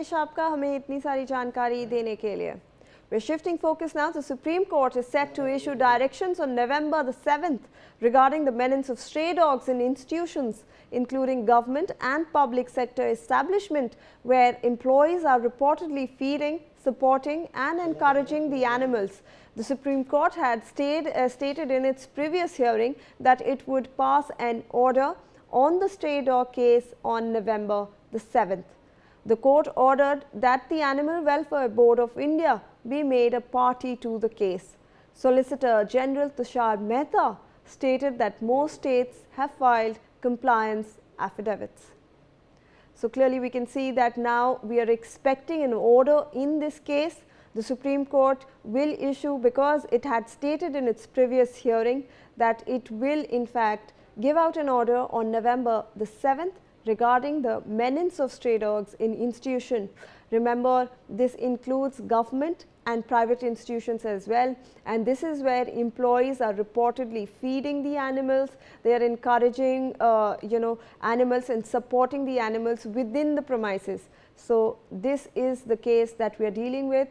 आपका हमें इतनी सारी जानकारी देने के लिए। We're shifting focus now. The Supreme Court is set to issue directions on November the 7th regarding the menace of stray dogs in institutions, including government and public sector establishment, where employees are reportedly feeding, supporting and encouraging the animals. The Supreme Court had stated in its previous hearing that it would pass an order on the stray dog case on November the 7th. The court ordered that the Animal Welfare Board of India be made a party to the case. Solicitor General Tushar Mehta stated that most states have filed compliance affidavits. So clearly we can see that now we are expecting an order in this case. The Supreme Court will issue, because it had stated in its previous hearing that it will in fact give out an order on November the 7th regarding the menace of stray dogs in institution. Remember, this includes government and private institutions as well, and this is where employees are reportedly feeding the animals. They are encouraging animals and supporting the animals within the premises. So this is the case that we are dealing with.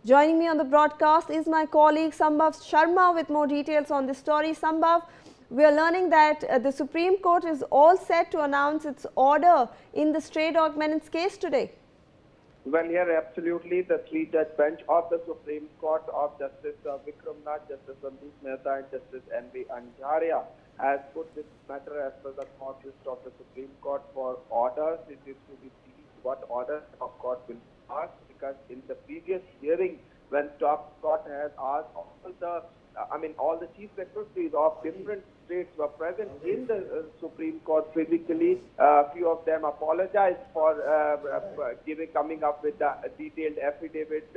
Joining me on the broadcast is my colleague Sambhav Sharma with more details on this story. Sambhav, we are learning that the Supreme Court is all set to announce its order in the stray dog menace case today. Well, here absolutely the three-judge bench of the Supreme Court of Justice Vikram Nath, Justice Sandeep Mehta and Justice N.V. Anjaria has put this matter as per the court list of the Supreme Court for orders. It is to be seen what orders the court will pass, because in the previous hearing when top court has asked all the chief secretaries of different states were present in the Supreme Court physically. Few of them apologized for coming up with the detailed affidavit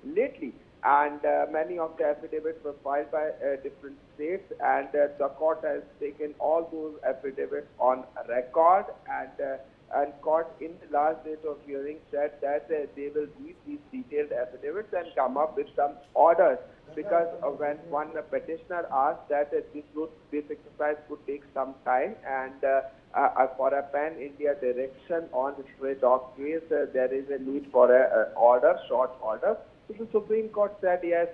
lately, and many of the affidavits were filed by different states, and the court has taken all those affidavits on record, and court in the last date of hearing said that they will read these detailed affidavits and come up with some orders, because when one petitioner asked that this exercise could take some time, and for a pan-India direction on the stray dog case, there is a need for a short order. So the Supreme Court said yes,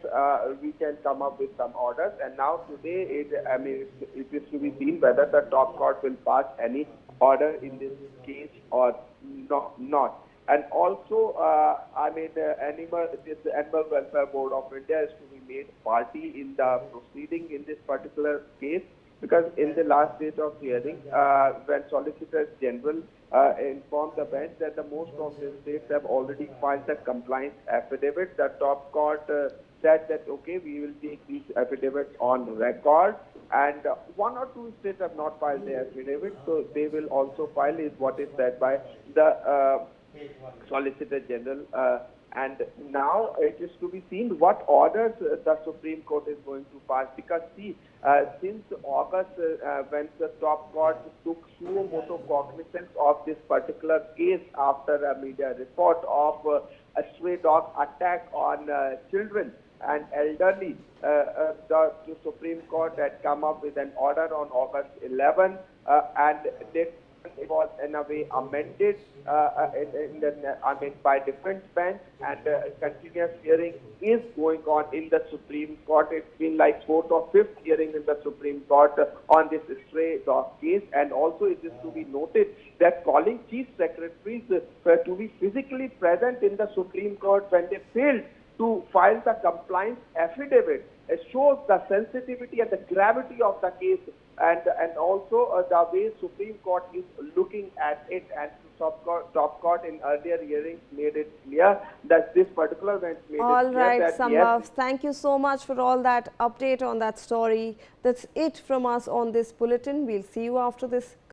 we can come up with some orders, and now today it is to be seen whether the top court will pass any order in this case or not. And also, the Animal Welfare Board of India is to be made party in the proceeding in this particular case, because in the last date of hearing, when Solicitor General informed the bench that the most of the states have already filed the compliance affidavit, the top court said that okay, we will take these affidavits on record, and one or two states have not filed the affidavit, so they will also file, is what is said by the Solicitor General. And now it is to be seen what orders the Supreme Court is going to pass, because see, since August, when the top court took suo motu cognizance of this particular case after a media report of a stray dog attack on children and elderly, the Supreme Court had come up with an order on August 11, and it was in a way amended by different bench, and continuous hearing is going on in the Supreme Court. It's been like 4th or 5th hearing in the Supreme Court on this stray dog case, and also it is to be noted that calling chief secretaries to be physically present in the Supreme Court when they failed to file the compliance affidavit shows the sensitivity and the gravity of the case, and also the way Supreme Court is looking at it. And top court in earlier hearings made it clear that this particular bench made all it clear right, that Sambhav, yes, thank you so much for all that update on that story. That's it from us on this bulletin. We'll see you after this